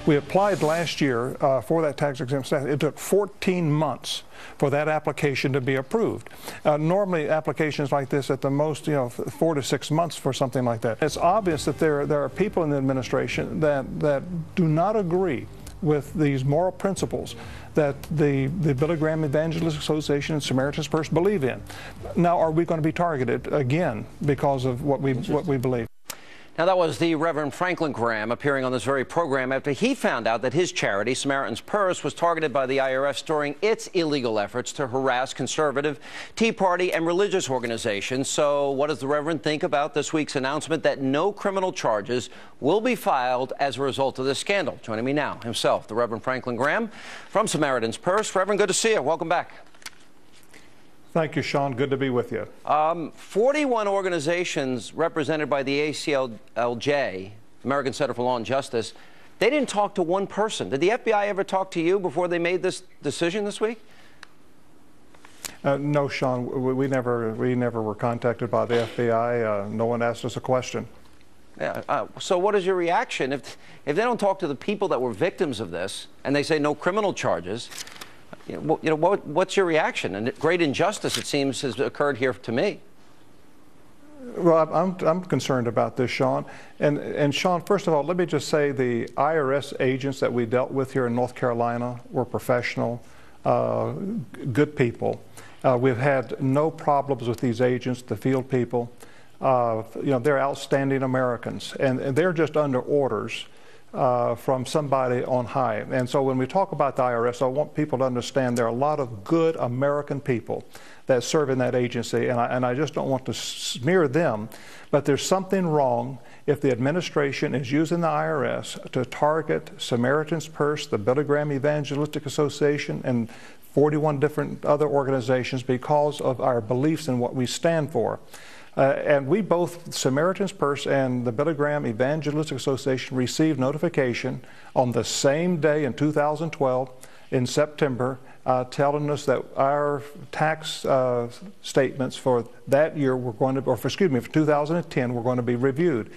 We applied last year for that tax-exempt status. It took 14 months for that application to be approved. Normally, applications like this, at the most, 4 to 6 months for something like that. It's obvious that there are people in the administration that do not agree with these moral principles that the Billy Graham Evangelistic Association and Samaritan's Purse believe in. Now, are we going to be targeted again because of what we believe? Now, that was the Reverend Franklin Graham appearing on this very program after he found out that his charity, Samaritan's Purse, was targeted by the IRS during its illegal efforts to harass conservative, Tea Party, and religious organizations. So what does the Reverend think about this week's announcement that no criminal charges will be filed as a result of this scandal? Joining me now, himself, the Reverend Franklin Graham from Samaritan's Purse. Reverend, good to see you. Welcome back. Thank you, Sean. Good to be with you. 41 organizations represented by the ACLJ, American Center for Law and Justice, they didn't talk to one person. Did the FBI ever talk to you before they made this decision this week? No, Sean. We never were contacted by the FBI. No one asked us a question. Yeah, so what is your reaction if they don't talk to the people that were victims of this and they say no criminal charges? What's your reaction? And great injustice, it seems, has occurred here to me. Well, I'm concerned about this, Sean. And Sean, first of all, let me just say the IRS agents that we dealt with here in North Carolina were professional, good people. We've had no problems with these agents, the field people. They're outstanding Americans, and they're just under orders from somebody on high. And so when we talk about the IRS, I want people to understand there are a lot of good American people that serve in that agency, and I just don't want to smear them, but there's something wrong if the administration is using the IRS to target Samaritan's Purse, the Billy Graham Evangelistic Association, and 41 different other organizations because of our beliefs and what we stand for. And we both, Samaritan's Purse and the Billy Graham Evangelistic Association, received notification on the same day in 2012, in September, telling us that our tax statements for that year were going to, or for 2010, were going to be reviewed.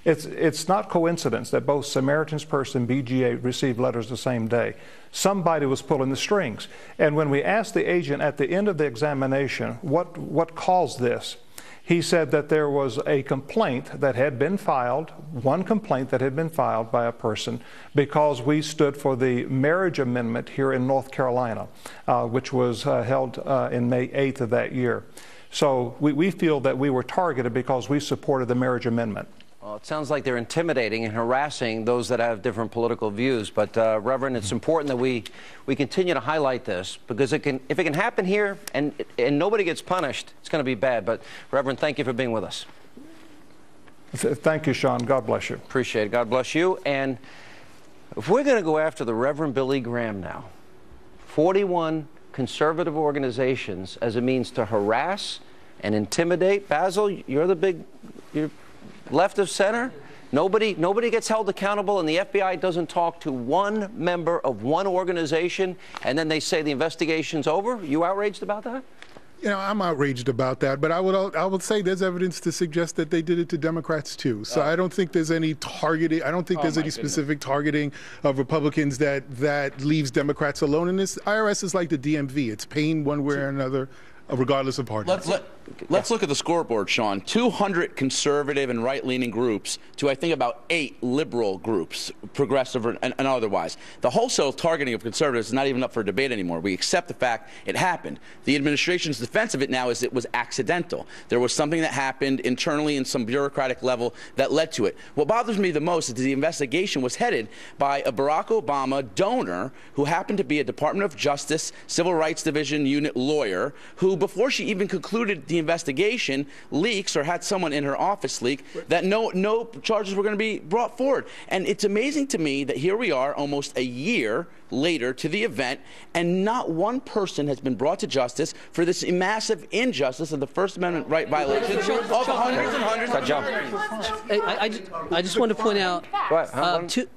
It's not coincidence that both Samaritan's Purse and BGA received letters the same day. Somebody was pulling the strings. And when we asked the agent at the end of the examination what caused this, he said that there was a complaint that had been filed, one complaint that had been filed by a person because we stood for the marriage amendment here in North Carolina, which was held in May 8th of that year. So we feel that we were targeted because we supported the marriage amendment. Well, it sounds like they're intimidating and harassing those that have different political views. But, Reverend, it's important that we continue to highlight this because if it can happen here and nobody gets punished, it's going to be bad. But, Reverend, thank you for being with us. Thank you, Sean. God bless you. Appreciate it. God bless you. And if we're going to go after the Reverend Billy Graham now, 41 conservative organizations as a means to harass and intimidate. Basil, you're left of center. Nobody gets held accountable, and the FBI doesn't talk to one member of one organization, and then they say the investigation's over. You outraged about that? I'm outraged about that, but I would say there's evidence to suggest that they did it to Democrats too. So I don't think there's any targeting. I don't think there's any specific targeting of Republicans that leaves Democrats alone in this. IRS is like the DMV. It's paying one way or another, regardless of party. Let's look at the scoreboard, Sean. 200 conservative and right-leaning groups to, I think, about 8 liberal groups, progressive and otherwise. The wholesale targeting of conservatives is not even up for debate anymore. We accept the fact it happened. The administration's defense of it now is it was accidental. There was something that happened internally in some bureaucratic level that led to it. What bothers me the most is the investigation was headed by a Barack Obama donor who happened to be a Department of Justice Civil Rights Division unit lawyer who, before she even concluded the investigation, leaks or had someone in her office leak that no charges were going to be brought forward. And it's amazing to me that here we are almost a year later to the event, and not one person has been brought to justice for this massive injustice of the First Amendment right violation of hundreds and hundreds of I just want to point out,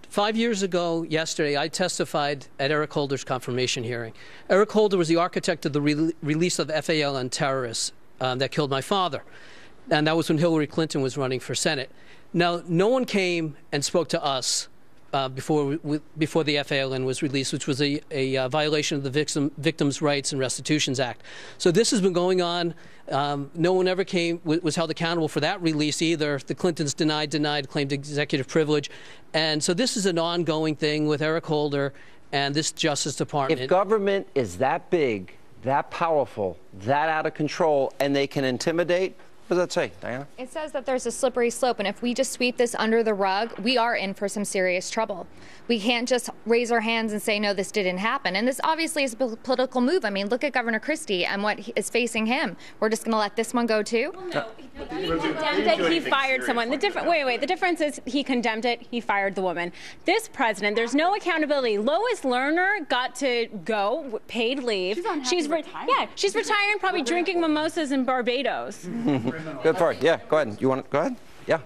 5 years ago yesterday, I testified at Eric Holder's confirmation hearing. Eric Holder was the architect of the release of FALN terrorists that killed my father. And that was when Hillary Clinton was running for Senate. Now, no one came and spoke to us before the FALN was released, which was a violation of the Victims' Rights and Restitutions Act. So this has been going on. No one ever was held accountable for that release either. The Clintons denied, claimed executive privilege. And so this is an ongoing thing with Eric Holder and this Justice Department. If government is that big, that powerful, that out of control, and they can intimidate, what does that say, Diana? It says that there's a slippery slope, and if we just sweep this under the rug, we are in for some serious trouble. We can't just raise our hands and say, no, this didn't happen. And this obviously is a political move. I mean, look at Governor Christie and what is facing him. We're just going to let this one go, too? Well, no. He condemned it. He fired someone. The difference is he condemned it. He fired the woman. This president, there's no accountability. Lois Lerner got to go, paid leave. She's retiring, probably drinking mimosas in Barbados. Good for it. Yeah, go ahead. You want to go ahead? Yeah.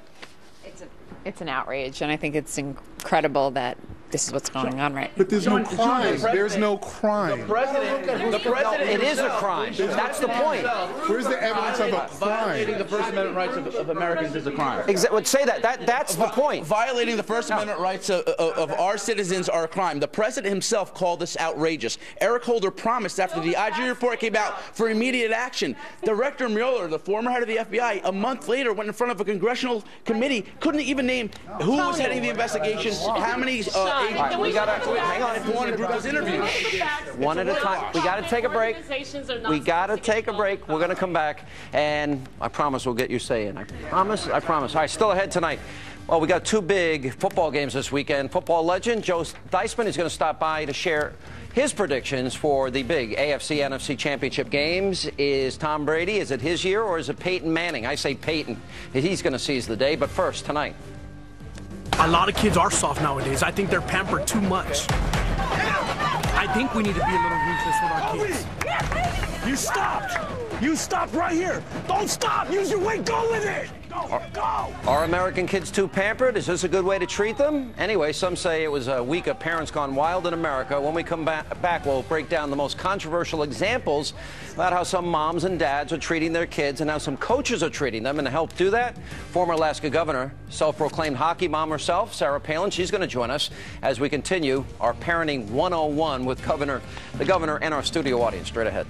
It's an outrage, and I think it's incredible that this is what's going on right now. But there's no crime. There's no crime. The president It is a crime. That's the point. Where's the evidence of a violating crime? the First Amendment rights of Americans is a crime. Would say that's the point. Violating the First Amendment rights of our citizens are a crime. The president himself called this outrageous. Eric Holder promised after the IG report came out for immediate action. Director Mueller, the former head of the FBI, a month later went in front of a congressional committee, couldn't even name who was heading the investigation, how many Right, we gotta hang on. If wanted those interviews. One at a time. We gotta take a break. We gotta take a break. We're gonna come back, and I promise we'll get your say in. I promise. I promise. All right, still ahead tonight. Well, we got two big football games this weekend. Football legend Joe Theismann is going to stop by to share his predictions for the big AFC-NFC championship games. Is Tom Brady, is it his year, or is it Peyton Manning? I say Peyton. He's going to seize the day. But first, tonight. A lot of kids are soft nowadays. I think they're pampered too much. I think we need to be a little ruthless with our kids. You stopped! You stopped right here! Don't stop! Use your weight! Go with it! Go! Are American kids too pampered? Is this a good way to treat them? Anyway, some say it was a week of parents gone wild in America. When we come back, we'll break down the most controversial examples about how some moms and dads are treating their kids and how some coaches are treating them. And to help do that, former Alaska governor, self-proclaimed hockey mom herself, Sarah Palin, she's going to join us as we continue our Parenting 101 with the governor and our studio audience. Straight ahead.